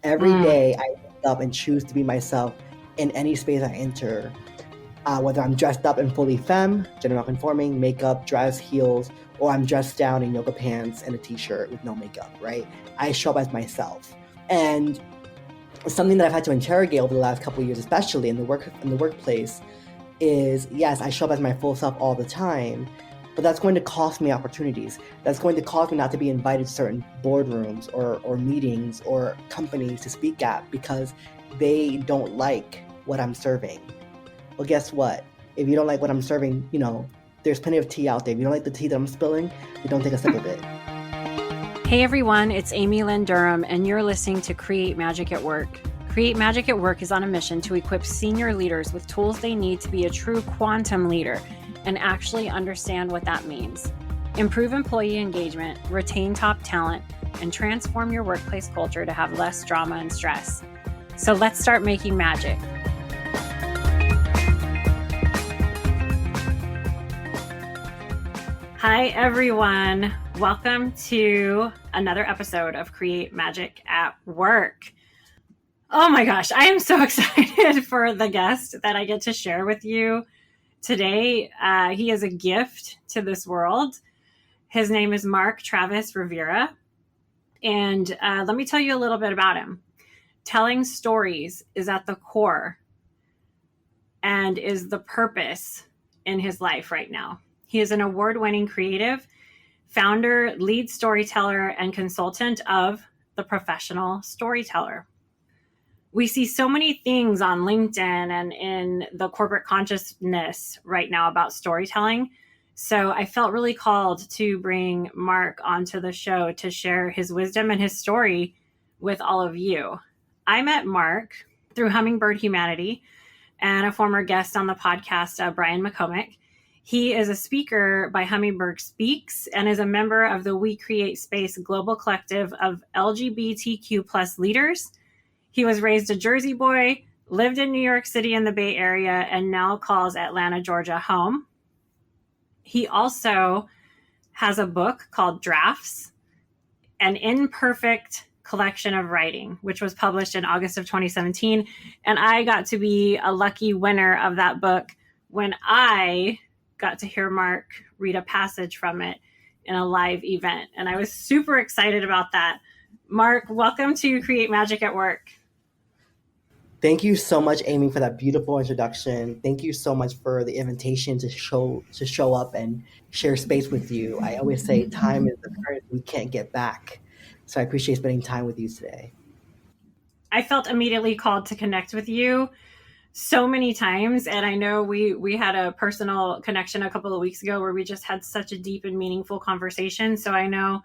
Every day I wake up and choose to be myself in any space I enter. Whether I'm dressed up in fully femme, gender non-conforming, makeup, dress, heels, or I'm dressed down in yoga pants and a t-shirt with no makeup, right? I show up as myself. And something that I've had to interrogate over the last couple of years, especially in the workplace, is yes, I show up as my full self all the time, but that's going to cost me opportunities. That's going to cause me not to be invited to certain boardrooms or meetings or companies to speak at because they don't like what I'm serving. Well, guess what? If you don't like what I'm serving, there's plenty of tea out there. If you don't like the tea that I'm spilling, you don't take a sip of it. Hey everyone, it's Amy Lynn Durham, and you're listening to Create Magic at Work. Create Magic at Work is on a mission to equip senior leaders with tools they need to be a true quantum leader and actually understand what that means. Improve employee engagement, retain top talent, and transform your workplace culture to have less drama and stress. So let's start making magic. Hi, everyone. Welcome to another episode of Create Magic at Work. Oh my gosh, I am so excited for the guest that I get to share with you today. He is a gift to this world. His name is Mark Travis Rivera. And let me tell you a little bit about him. Telling stories is at the core and is the purpose in his life right now. He is an award-winning creative, founder, lead storyteller, and consultant of the Professional Storyteller. We see so many things on LinkedIn and in the corporate consciousness right now about storytelling. So I felt really called to bring Mark onto the show to share his wisdom and his story with all of you. I met Mark through Hummingbird Humanity and a former guest on the podcast, Brian McCormick. He is a speaker by Hummingbird Speaks and is a member of the We Create Space global collective of LGBTQ plus leaders. He was raised a Jersey boy, lived in New York City in the Bay Area, and now calls Atlanta, Georgia home. He also has a book called Drafts, an Imperfect Collection of Writing, which was published in August of 2017. And I got to be a lucky winner of that book when I got to hear Mark read a passage from it in a live event. And I was super excited about that. Mark, welcome to Create Magic at Work. Thank you so much, Amy, for that beautiful introduction. Thank you so much for the invitation to show up and share space with you. I always say time is the currency we can't get back. So I appreciate spending time with you today. I felt immediately called to connect with you so many times. And I know we had a personal connection a couple of weeks ago where we just had such a deep and meaningful conversation. So I know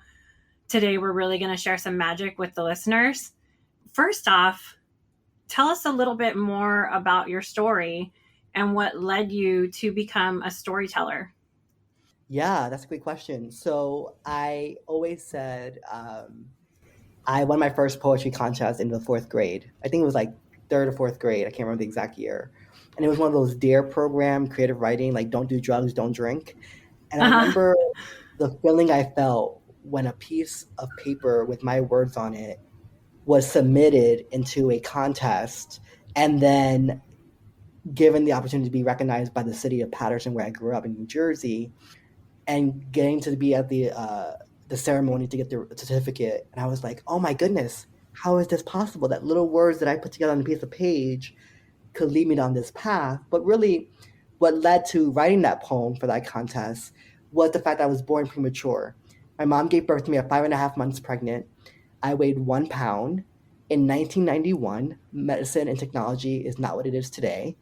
today we're really going to share some magic with the listeners. First off, tell us a little bit more about your story and what led you to become a storyteller. Yeah, that's a great question. So I always said I won my first poetry contest in the fourth grade. I think it was like third or fourth grade. I can't remember the exact year. And it was one of those DARE program, creative writing, like don't do drugs, don't drink. And I remember the feeling I felt when a piece of paper with my words on it was submitted into a contest and then given the opportunity to be recognized by the city of Paterson, where I grew up in New Jersey, and getting to be at the ceremony to get the certificate. And I was like, oh my goodness, how is this possible? That little words that I put together on a piece of page could lead me down this path. But really, what led to writing that poem for that contest was the fact that I was born premature. My mom gave birth to me at 5.5 months pregnant. I weighed 1 pound. In 1991, medicine and technology is not what it is today.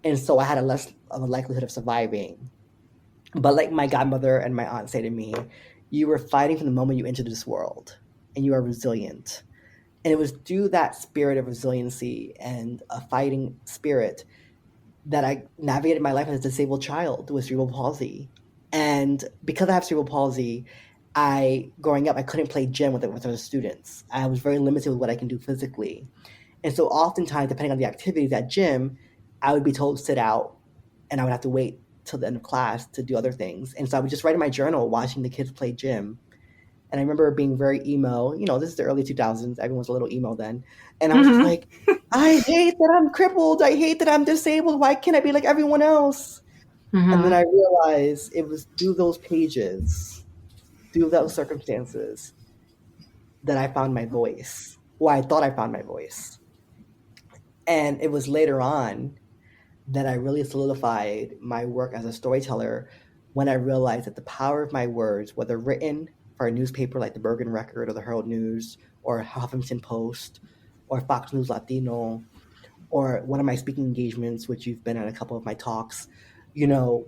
And so I had a less of a likelihood of surviving. But like my godmother and my aunt say to me, you were fighting from the moment you entered this world, and you are resilient. And it was through that spirit of resiliency and a fighting spirit that I navigated my life as a disabled child with cerebral palsy. And because I have cerebral palsy, growing up, I couldn't play gym with other students. I was very limited with what I can do physically. And so oftentimes, depending on the activities at gym, I would be told to sit out and I would have to wait till the end of class to do other things. And so I would just write in my journal watching the kids play gym. And I remember being very emo. This is the early 2000s. Everyone was a little emo then. And I was just Mm-hmm. like, I hate that I'm crippled. I hate that I'm disabled. Why can't I be like everyone else? And then Mm-hmm. I realized it was through those pages, through those circumstances, that I found my voice. Well, I thought I found my voice. And it was later on that I really solidified my work as a storyteller when I realized that the power of my words, whether written for a newspaper like the Bergen Record or the Herald News or Huffington Post or Fox News Latino or one of my speaking engagements, which you've been at a couple of my talks, you know,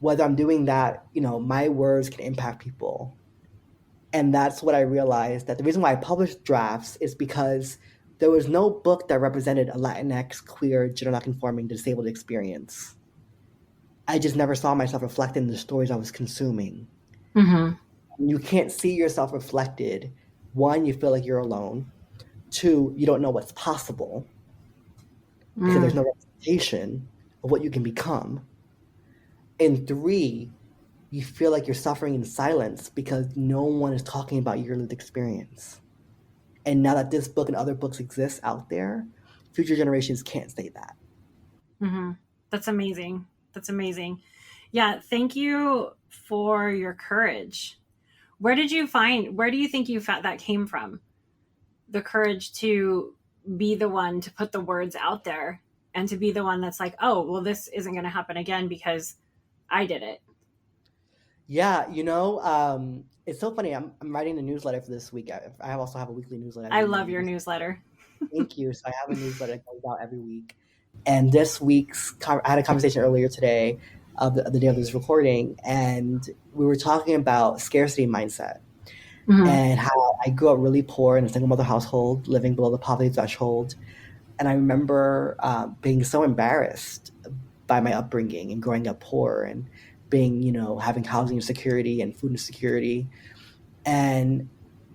whether I'm doing that, my words can impact people. And that's what I realized, that the reason why I published drafts is because there was no book that represented a Latinx, queer, gender nonconforming, disabled experience. I just never saw myself reflected in the stories I was consuming. Mm-hmm. You can't see yourself reflected. One, you feel like you're alone. Two, you don't know what's possible because there's Mm. no representation of what you can become. And three, you feel like you're suffering in silence because no one is talking about your lived experience. And now that this book and other books exist out there, future generations can't say that. Mm-hmm. That's amazing. That's amazing. Yeah. Thank you for your courage. Where do you think you found that came from? The courage to be the one to put the words out there and to be the one that's like, oh, well, this isn't going to happen again because I did it. Yeah, it's so funny. I'm writing a newsletter for this week. I also have a weekly newsletter, as I you know. love You your can newsletter. Thank you. So I have a newsletter that goes out every week. And this I had a conversation earlier today, of the day of this recording, and we were talking about scarcity mindset Mm-hmm. and how I grew up really poor in a single mother household, living below the poverty threshold. And I remember being so embarrassed by my upbringing and growing up poor and being, having housing insecurity and food insecurity. And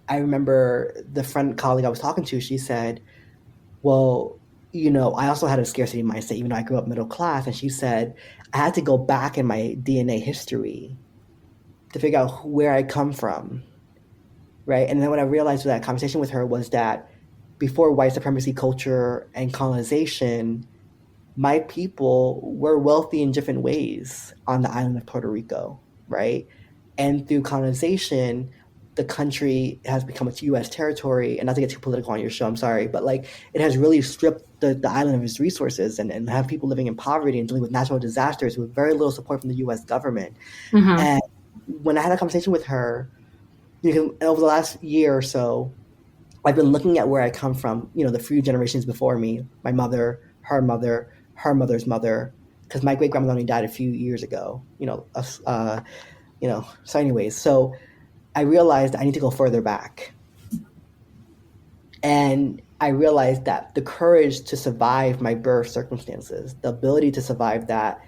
I remember the friend colleague I was talking to, she said, well, I also had a scarcity mindset, even though I grew up middle class. And she said, I had to go back in my DNA history to figure out where I come from. Right. And then what I realized with that conversation with her was that before white supremacy culture and colonization, my people were wealthy in different ways on the island of Puerto Rico. Right. And through colonization, the country has become a U.S. territory. And not to get too political on your show, I'm sorry, but like it has really stripped the island of its resources and have people living in poverty and dealing with natural disasters with very little support from the U.S. government. Mm-hmm. And when I had a conversation with her, over the last year or so, I've been looking at where I come from, the few generations before me, my mother, her mother's mother, because my great grandmother only died a few years ago, so anyways, so I realized I need to go further back. And I realized that the courage to survive my birth circumstances, the ability to survive that,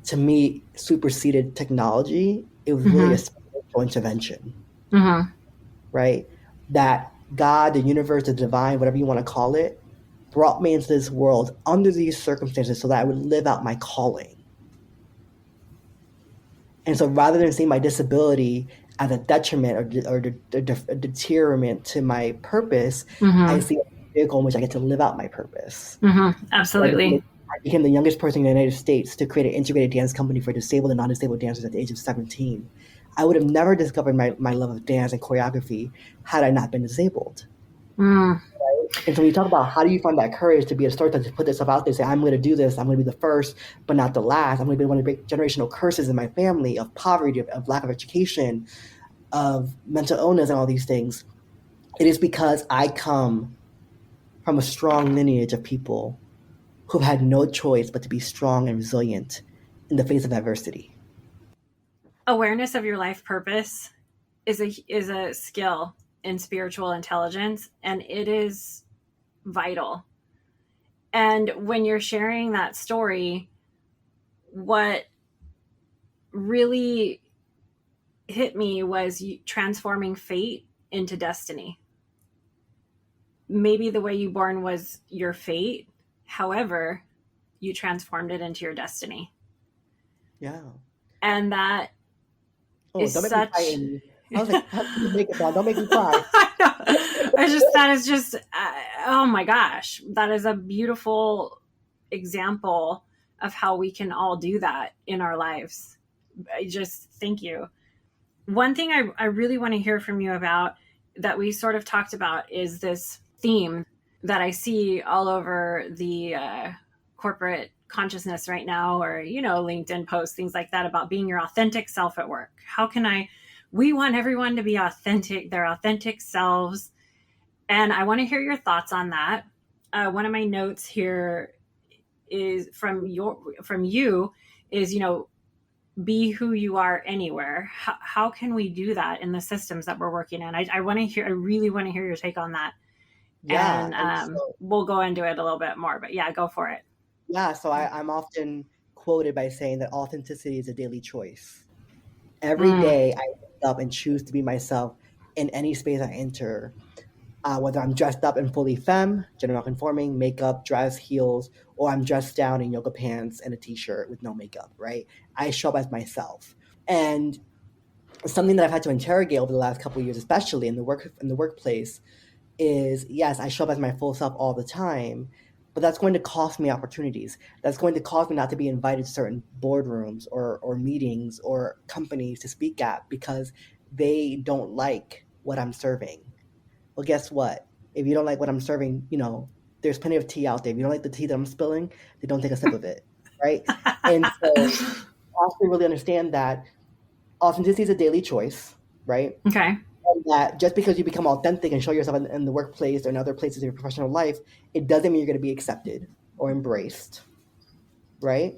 to me, superseded technology. It was really a Mm-hmm. spiritual intervention, Mm-hmm. right? That God, the universe, the divine, whatever you want to call it, brought me into this world under these circumstances so that I would live out my calling. And so rather than seeing my disability as a detriment or a deterrent to my purpose, I Mm-hmm. see a vehicle in which I get to live out my purpose. Mm-hmm. Absolutely. I became the youngest person in the United States to create an integrated dance company for disabled and non-disabled dancers at the age of 17. I would have never discovered my love of dance and choreography had I not been disabled. Mm. And so when you talk about how do you find that courage to be a storyteller, to put yourself out there, say, I'm going to do this, I'm going to be the first, but not the last. I'm going to be one of the break generational curses in my family of poverty, of lack of education, of mental illness, and all these things. It is because I come from a strong lineage of people who've had no choice but to be strong and resilient in the face of adversity. Awareness of your life purpose is a skill in spiritual intelligence, and it is vital. And when you're sharing that story, what really hit me was transforming fate into destiny. Maybe the way you born was your fate. However, you transformed it into your destiny. Yeah. And that Oh, is don't make me tie such in. I was like, "Have some makeup on. Don't make me cry." I know. That is just, oh my gosh, that is a beautiful example of how we can all do that in our lives. I just, thank you. One thing I really want to hear from you about that we sort of talked about is this theme that I see all over the corporate consciousness right now, or, LinkedIn posts, things like that, about being your authentic self at work. We want everyone to be authentic, their authentic selves. And I want to hear your thoughts on that. One of my notes here is from you is, be who you are anywhere. How can we do that in the systems that we're working in? I really want to hear your take on that. Yeah, And and so we'll go into it a little bit more, but yeah, go for it. yeah, so I'm often quoted by saying that authenticity is a daily choice. Every Mm, day I wake up and choose to be myself in any space I enter, whether I'm dressed up in fully femme, gender nonconforming, makeup, dress, heels, or I'm dressed down in yoga pants and a t-shirt with no makeup, right? I show up as myself. And something that I've had to interrogate over the last couple of years, especially in the workplace, is yes, I show up as my full self all the time, but that's going to cost me opportunities. That's going to cause me not to be invited to certain boardrooms or meetings or companies to speak at because they don't like what I'm serving. Well, guess what? If you don't like what I'm serving, there's plenty of tea out there. If you don't like the tea that I'm spilling, then don't take a sip of it, right? And so I have to really understand that authenticity is a daily choice, right? okay. And that just because you become authentic and show yourself in the workplace or in other places in your professional life, it doesn't mean you're going to be accepted or embraced, right?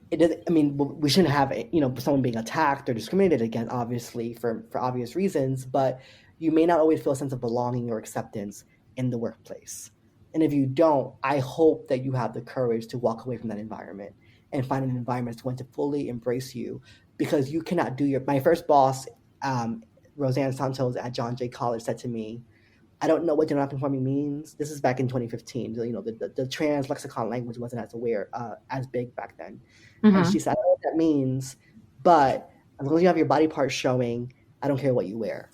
It doesn't. I mean, we shouldn't have someone being attacked or discriminated against, obviously for obvious reasons. But you may not always feel a sense of belonging or acceptance in the workplace. And if you don't, I hope that you have the courage to walk away from that environment and find an environment that's going to fully embrace you, because you cannot do my first boss, um, Roseanne Santos at John Jay College, said to me, I don't know what gender nonconforming means. This is back in 2015. So, the trans lexicon language wasn't as big back then. And she Mm-hmm. said, I don't know what that means, but as long as you have your body parts showing, I don't care what you wear.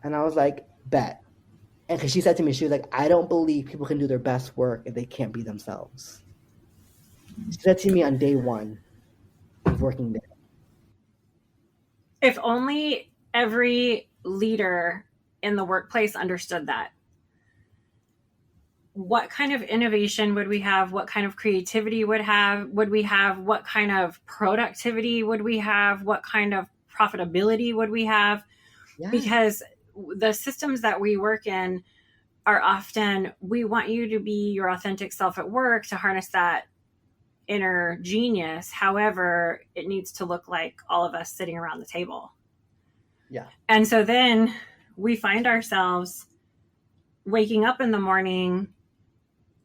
And I was like, bet. And because she said to me, she was like, I don't believe people can do their best work if they can't be themselves. She said to me on day one of working there. If only every leader in the workplace understood that. What kind of innovation would we have? What kind of creativity would we have? What kind of productivity would we have? What kind of profitability would we have? Yes. Because the systems that we work in are often, we want you to be your authentic self at work to harness that inner genius. However, it needs to look like all of us sitting around the table. Yeah. And so then we find ourselves waking up in the morning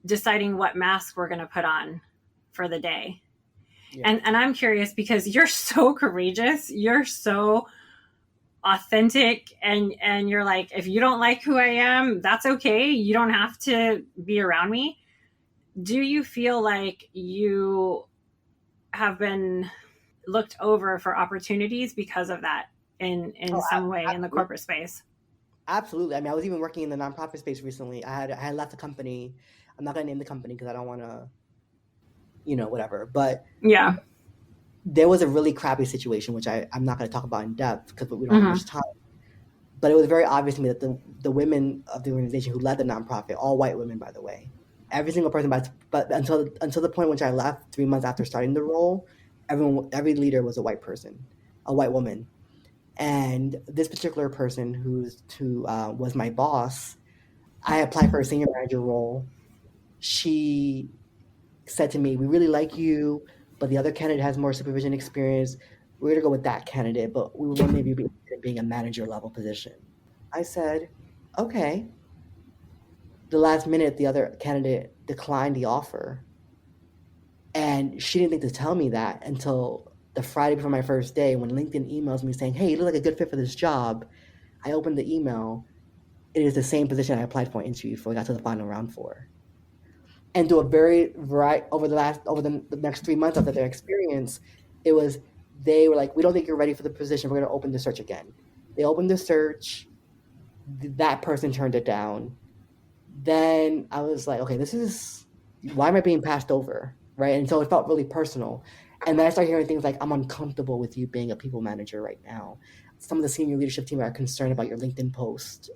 deciding what mask we're going to put on for the day. Yeah. And I'm curious because you're so courageous, you're so authentic, and you're like, if you don't like who I am, that's okay. You don't have to be around me. Do you feel like you have been looked over for opportunities because of that in Oh, some way in the absolutely. corporate space? Absolutely. I mean, I was even working in the nonprofit space recently. I had left the company. I'm not going to name the company because I don't want to, whatever. But Yeah. there was a really crappy situation, which I'm not going to talk about in depth because we don't have Mm-hmm. much time. But it was very obvious to me that the women of the organization who led the nonprofit, all white women, by the way, every single person, but until the point which I left 3 months after starting the role, every leader was a white person, a white woman. And this particular person who was my boss, I applied for a senior manager role. She said to me, "We really like you, but the other candidate has more supervision experience. We're going to go with that candidate, but we will maybe be interested in being a manager level position." I said, "Okay." The last minute, the other candidate declined the offer. And she didn't think to tell me that until the Friday before my first day when LinkedIn emails me saying, "Hey, you look like a good fit for this job." I opened the email. It is the same position I applied for interview for, I got to the final round for. And through a very right over the next 3 months after their experience, it was they were like, "We don't think you're ready for the position. We're going to open the search again." They opened the search. That person turned it down. Then I was like, okay, this is, why am I being passed over? Right. And so it felt really personal. And then I started hearing things like, I'm uncomfortable with you being a people manager right now. Some of the senior leadership team are concerned about your LinkedIn post.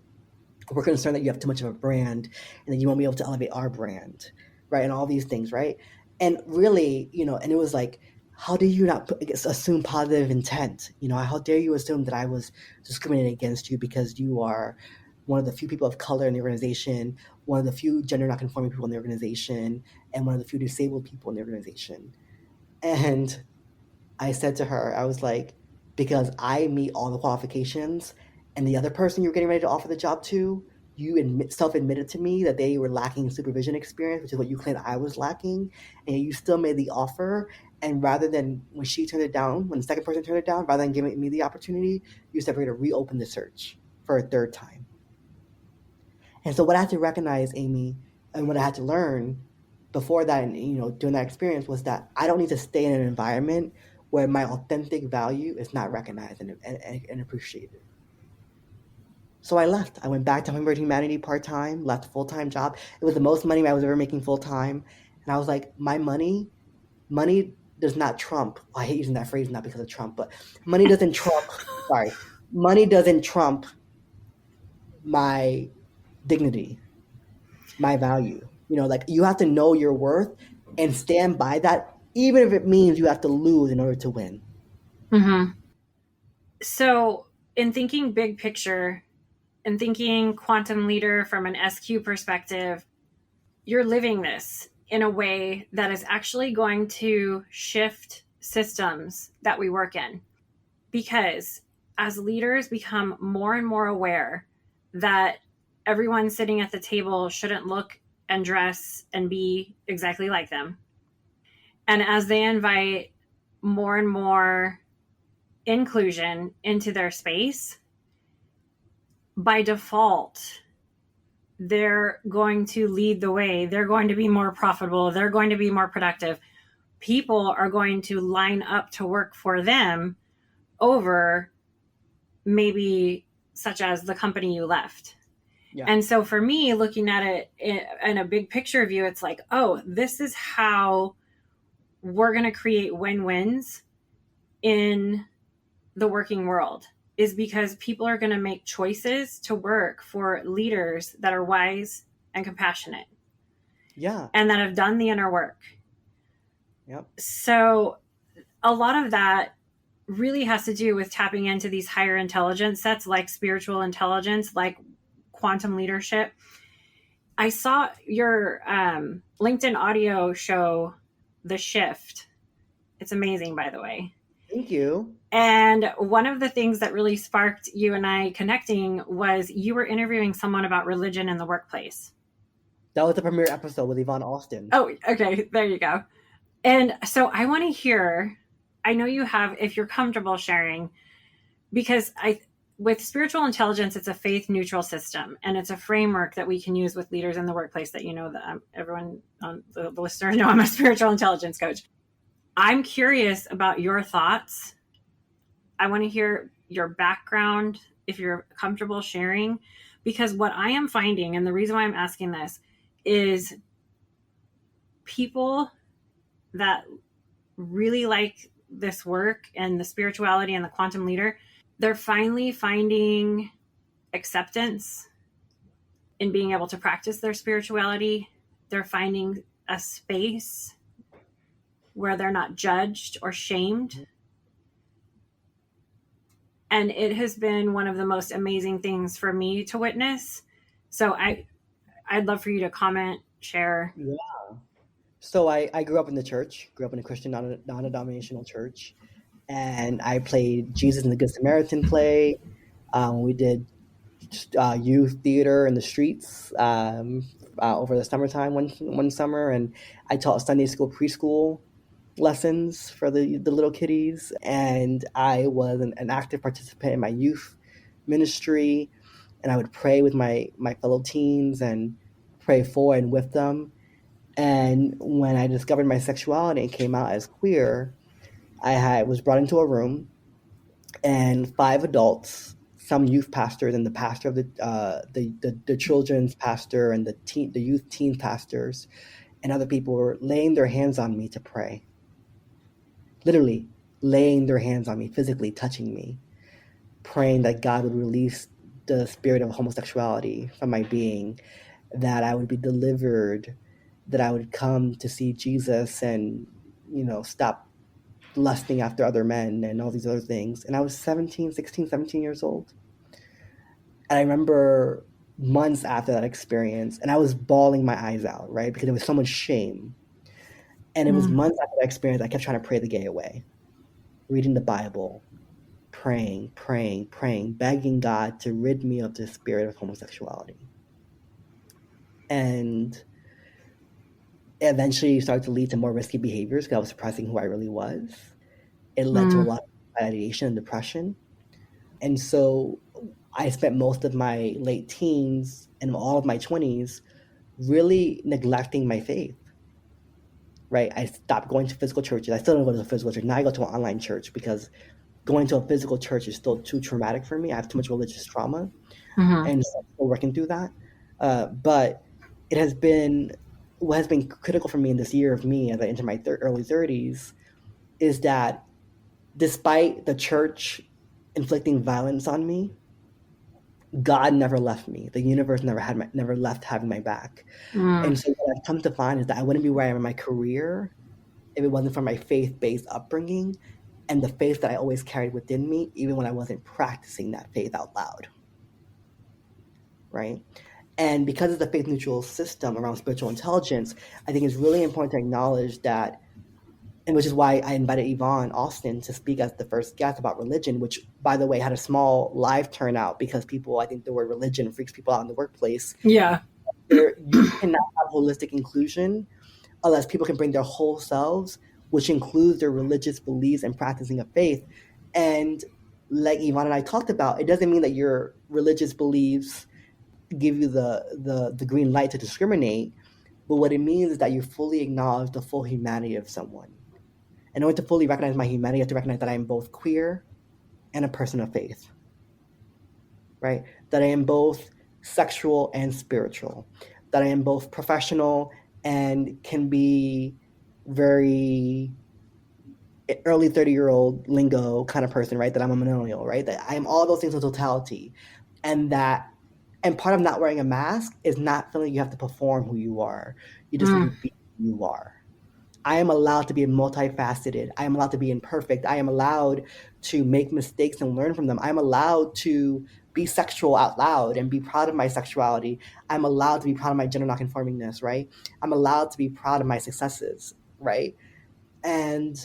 We're concerned that you have too much of a brand and that you won't be able to elevate our brand. Right. And all these things. Right. And really, and it was like, how do you not assume positive intent? How dare you assume that I was discriminating against you because you are one of the few people of color in the organization, one of the few gender nonconforming people in the organization, and one of the few disabled people in the organization. And I said to her, I was like, because I meet all the qualifications, and the other person you're getting ready to offer the job to, you self-admitted to me that they were lacking supervision experience, which is what you claimed I was lacking, and you still made the offer. And rather than when she turned it down, when the second person turned it down, rather than giving me the opportunity, you said we're going to reopen the search for a third time. And so what I had to recognize, Amy, and what I had to learn before that, and during that experience, was that I don't need to stay in an environment where my authentic value is not recognized and appreciated. So I left. I went back to Hummingbird Humanity part-time, left a full-time job. It was the most money I was ever making full-time. And I was like, my money does not trump. I hate using that phrase, not because of Trump, but money doesn't trump, sorry, money doesn't trump my dignity, my value. Like, you have to know your worth and stand by that, even if it means you have to lose in order to win. Mm-hmm. So, in thinking big picture and thinking quantum leader from an SQ perspective, you're living this in a way that is actually going to shift systems that we work in. Because as leaders become more and more aware that everyone sitting at the table shouldn't look and dress and be exactly like them, and as they invite more and more inclusion into their space, by default, they're going to lead the way. They're going to be more profitable. They're going to be more productive. People are going to line up to work for them over maybe such as the company you left. Yeah. And so for me, looking at it in a big picture view, it's like, oh, this is how we're going to create win-wins in the working world, is because people are going to make choices to work for leaders that are wise and compassionate. Yeah. And that have done the inner work. Yep. So a lot of that really has to do with tapping into these higher intelligence sets, like spiritual intelligence, like quantum leadership. I saw your LinkedIn audio show, The Shift. It's amazing, by the way. Thank you. And one of the things that really sparked you and I connecting was you were interviewing someone about religion in the workplace. That was the premiere episode with Yvonne Austin. Oh, okay. There you go. And so I want to hear, I know you have, if you're comfortable sharing, because with spiritual intelligence, it's a faith neutral system, and it's a framework that we can use with leaders in the workplace that, that everyone, the listeners know I'm a spiritual intelligence coach. I'm curious about your thoughts. I want to hear your background, if you're comfortable sharing, because what I am finding, and the reason why I'm asking this, is people that really like this work and the spirituality and the quantum leader, they're finally finding acceptance in being able to practice their spirituality. They're finding a space where they're not judged or shamed. And it has been one of the most amazing things for me to witness. So I'd love for you to comment, share. Yeah. So I grew up in the church, grew up in a Christian non-denominational church. And I played Jesus in the Good Samaritan play. We did youth theater in the streets over the summertime one summer. And I taught Sunday school preschool lessons for the little kiddies. And I was an active participant in my youth ministry. And I would pray with my fellow teens and pray for and with them. And when I discovered my sexuality and came out as queer, I was brought into a room, and 5 adults some youth pastors and the pastor of the children's pastor and the youth teen pastors and other people were laying their hands on me to pray. Literally laying their hands on me, physically touching me, praying that God would release the spirit of homosexuality from my being, that I would be delivered, that I would come to see Jesus and, stop lusting after other men and all these other things. And I was 17 years old. And I remember months after that experience, and I was bawling my eyes out, right? Because there was so much shame. And it was months after that experience, I kept trying to pray the gay away, reading the Bible, praying, begging God to rid me of the spirit of homosexuality. And it eventually started to lead to more risky behaviors because I was suppressing who I really was. It led to a lot of ideation and depression. And so I spent most of my late teens and all of my 20s really neglecting my faith, right? I stopped going to physical churches. I still don't go to a physical church. Now I go to an online church because going to a physical church is still too traumatic for me. I have too much religious trauma, and so I'm still working through that. But it has been, what has been critical for me in this year of me as I enter my early 30s is that despite the church inflicting violence on me, God never left me. The universe never left having my back. And so what I've come to find is that I wouldn't be where I am in my career if it wasn't for my faith-based upbringing and the faith that I always carried within me, even when I wasn't practicing that faith out loud, right? And because of the faith-neutral system around spiritual intelligence, I think it's really important to acknowledge that, and which is why I invited Yvonne Austin to speak as the first guest about religion, which, by the way, had a small live turnout because I think the word religion freaks people out in the workplace. Yeah. You cannot have holistic inclusion unless people can bring their whole selves, which includes their religious beliefs and practicing of faith. And like Yvonne and I talked about, it doesn't mean that your religious beliefs give you the green light to discriminate, but what it means is that you fully acknowledge the full humanity of someone. In order to fully recognize my humanity, I have to recognize that I am both queer and a person of faith, right? That I am both sexual and spiritual, that I am both professional and can be very early 30-year-old lingo kind of person, right? That I'm a millennial, right? That I am all those things in totality. And part of not wearing a mask is not feeling you have to perform who you are. You just need to be who you are. I am allowed to be multifaceted. I am allowed to be imperfect. I am allowed to make mistakes and learn from them. I'm allowed to be sexual out loud and be proud of my sexuality. I'm allowed to be proud of my gender nonconformingness, right? I'm allowed to be proud of my successes, right? And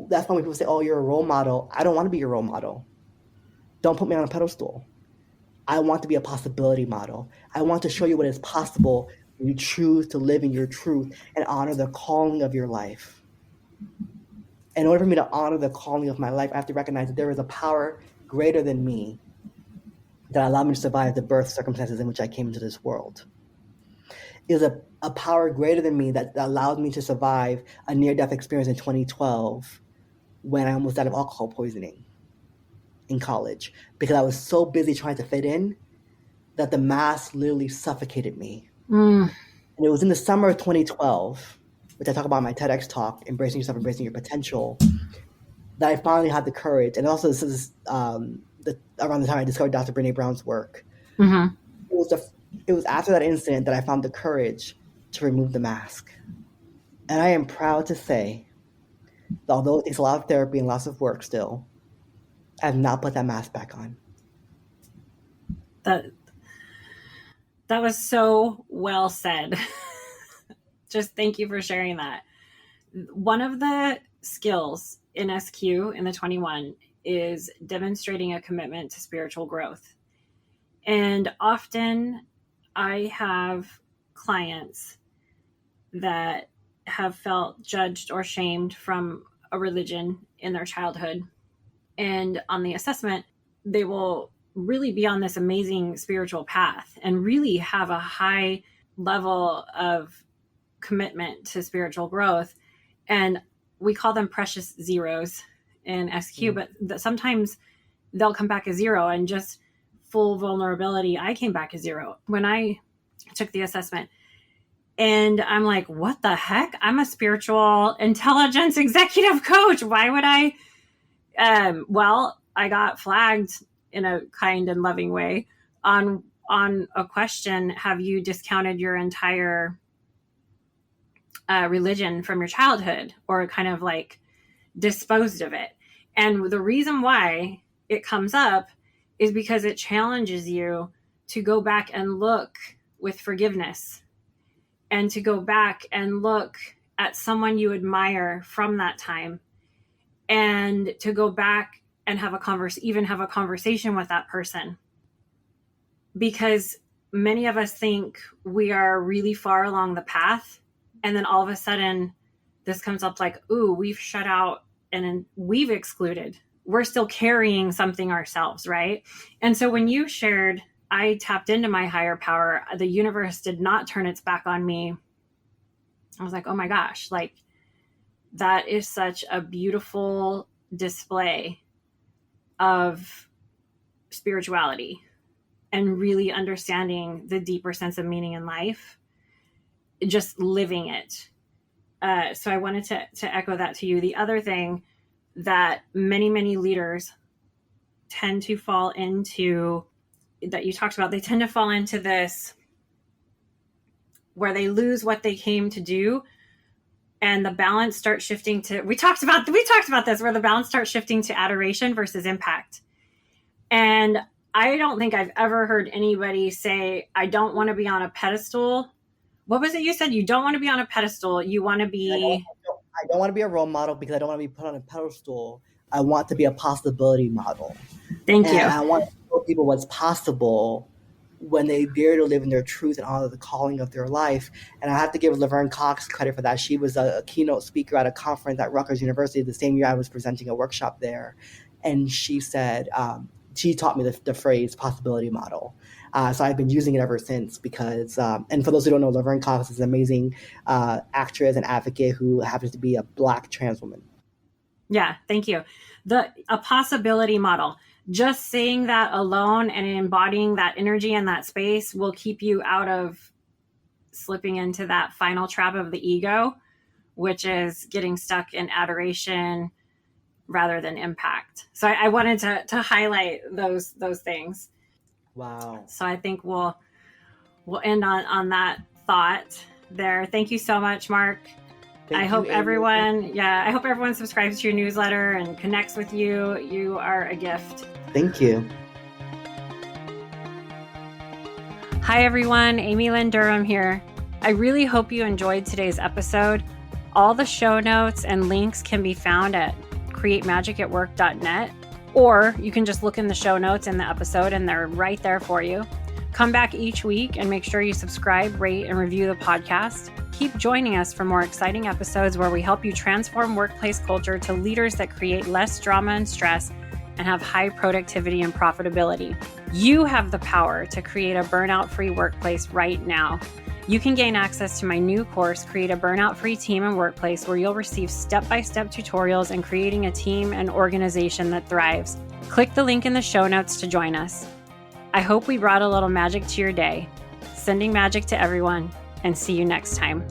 that's why when people say, oh, you're a role model, I don't want to be your role model. Don't put me on a pedestal. I want to be a possibility model. I want to show you what is possible when you choose to live in your truth and honor the calling of your life. In order for me to honor the calling of my life, I have to recognize that there is a power greater than me that allowed me to survive the birth circumstances in which I came into this world. It is a power greater than me that allowed me to survive a near-death experience in 2012 when I almost died of alcohol poisoning in college because I was so busy trying to fit in that the mask literally suffocated me. And it was in the summer of 2012, which I talk about in my TEDx talk, Embracing Yourself, Embracing Your Potential, that I finally had the courage. And also this is around the time I discovered Dr. Brene Brown's work. It was after that incident that I found the courage to remove the mask. And I am proud to say that although it takes a lot of therapy and lots of work still, I have not put that mask back on. That was so well said. Just thank you for sharing that. One of the skills in SQ in the 21 is demonstrating a commitment to spiritual growth. And often I have clients that have felt judged or shamed from a religion in their childhood. And on the assessment, they will really be on this amazing spiritual path and really have a high level of commitment to spiritual growth. And we call them precious zeros in SQ, but sometimes they'll come back as 0. And just full vulnerability, I came back as 0 when I took the assessment. And I'm like, what the heck? I'm a spiritual intelligence executive coach. Why would I? Well, I got flagged in a kind and loving way on a question. Have you discounted your entire religion from your childhood, or kind of like disposed of it? And the reason why it comes up is because it challenges you to go back and look with forgiveness, and to go back and look at someone you admire from that time, and to go back and have a conversation with that person. Because many of us think we are really far along the path, and then all of a sudden this comes up like, ooh, we've shut out and we've excluded. We're still carrying something ourselves, right? And so when you shared, I tapped into my higher power, the universe did not turn its back on me. I was like, oh my gosh, like that is such a beautiful display of spirituality and really understanding the deeper sense of meaning in life, just living it. So I wanted to echo that to you. The other thing that many, many leaders tend to fall into, that you talked about, they tend to fall into this where they lose what they came to do, and the balance starts shifting to, we talked about this, where the balance starts shifting to adoration versus impact. And I don't think I've ever heard anybody say, I don't want to be on a pedestal. What was it you said? You don't want to be on a pedestal. You want to be... I don't want to be a role model because I don't want to be put on a pedestal. I want to be a possibility model. Thank you. I want to show people what's possible when they dare to live in their truth and honor the calling of their life. And I have to give Laverne Cox credit for that. She was a keynote speaker at a conference at Rutgers University the same year I was presenting a workshop there. And she said, she taught me the phrase possibility model. So I've been using it ever since because, and for those who don't know, Laverne Cox is an amazing actress and advocate who happens to be a Black trans woman. Yeah, thank you. A possibility model. Just saying that alone and embodying that energy in that space will keep you out of slipping into that final trap of the ego, which is getting stuck in adoration rather than impact. So I wanted to highlight those things. Wow. So I think we'll end on that thought there. Thank you so much, Mark. I hope everyone subscribes to your newsletter and connects with you. You are a gift. Thank you. Hi, everyone. Amy Lynn Durham here. I really hope you enjoyed today's episode. All the show notes and links can be found at createmagicatwork.net, or you can just look in the show notes in the episode and they're right there for you. Come back each week and make sure you subscribe, rate, and review the podcast. Keep joining us for more exciting episodes where we help you transform workplace culture to leaders that create less drama and stress and have high productivity and profitability. You have the power to create a burnout-free workplace right now. You can gain access to my new course, Create a Burnout-Free Team and Workplace, where you'll receive step-by-step tutorials in creating a team and organization that thrives. Click the link in the show notes to join us. I hope we brought a little magic to your day. Sending magic to everyone, and see you next time.